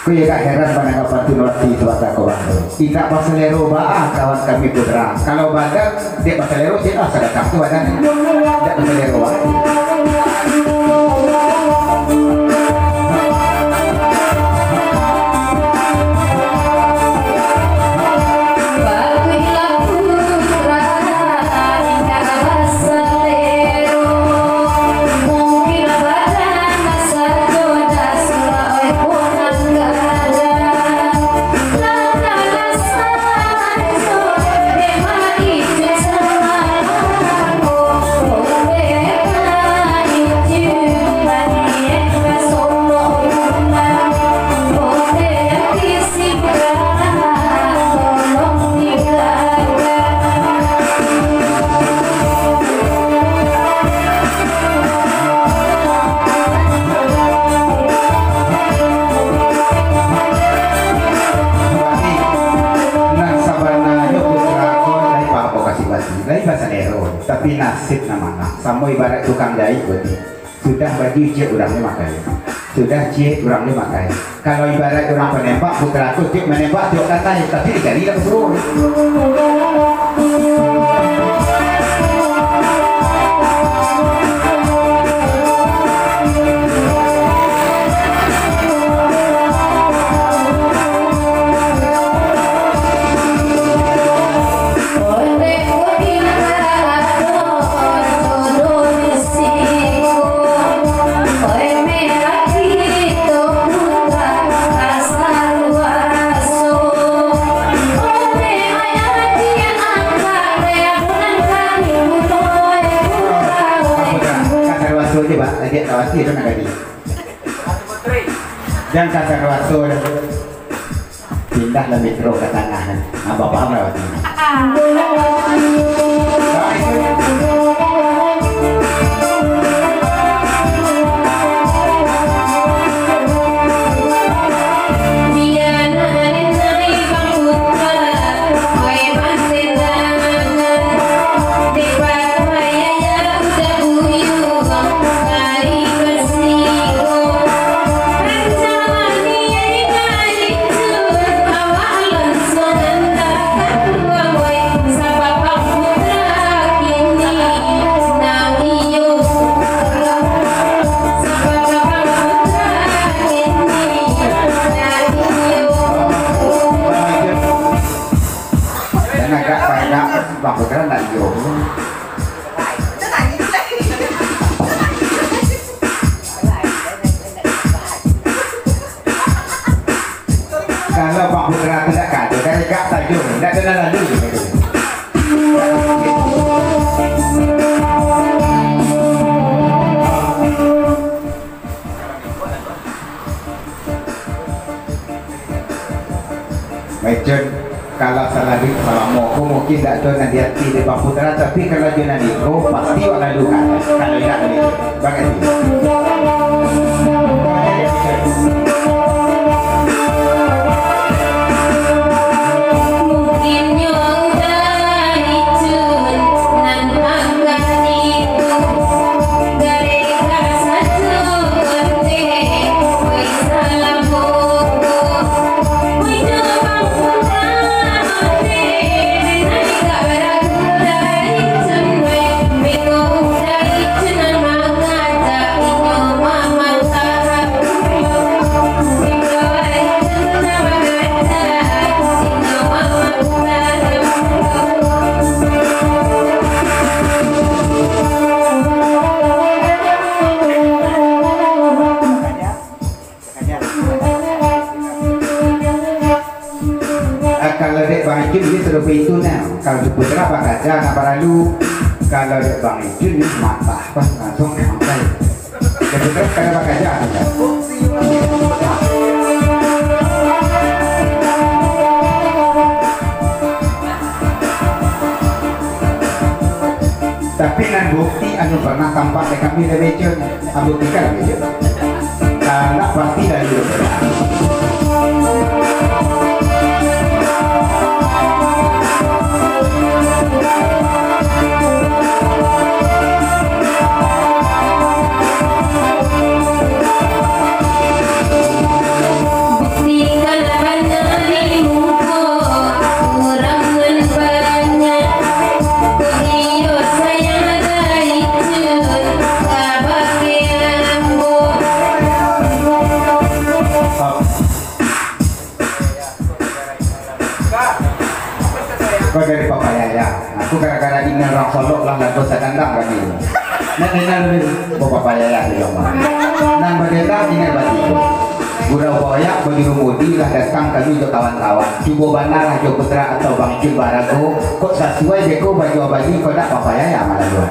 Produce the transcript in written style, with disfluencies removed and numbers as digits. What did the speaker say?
Aku ya gak heran pada kapan tunwati suatu kawan. Tidak pasalero bah kawan kami putra. Kalau badak dia pasalero dia asal datang tu badan. Tidak pasalero. Tapi nasib namanya sama ibarat tukang jahit berarti sudah baju cik orangnya makai sudah cik orangnya makai. Kalau ibarat orang penembak putra aku cik menembak cik katai tapi dikali dah berurut. Dia tawasi itu nak lagi. Dan kata kawaso pindahlah metro ke tanah. Nah, bapak merawat ini. Kalau Pak Putra tidak kado, dari gak saja, tidak kena lalu. Macam kalau salah di kalau mau mungkin tidak tahu nanti hati di Pak Putra, tapi kalau dia nanti pasti orang lalu kan. Kalau tidak ni, bagaimana? Kalau dek Bang Ijun dia terus itu nah. Kalau di Putra Pak Gajah nak lalu. Kalau dek Bang Ijun ni mata pas langsung sampai. Di Putra kalau Pak Gajah ada. Tapi nan bukti anu pernah tampak di kami di Bejon, buktikan Bejon. Kalau pasti dari Putra. Bukti Kau dari Papa Yaya. Aku gara-gara ini orang Solo lah nggak bisa kandang kan ini. Nah lebih Papa Yaya di rumah. Nan berdeta ini bagi. Gurau boyak bagi rumudi lah datang kali untuk kawan-kawan. Cuba bandar Rajo Putra atau Bang Icul Barago. Kok sesuai deko baju bagi kau tak Papa Yaya malah dua.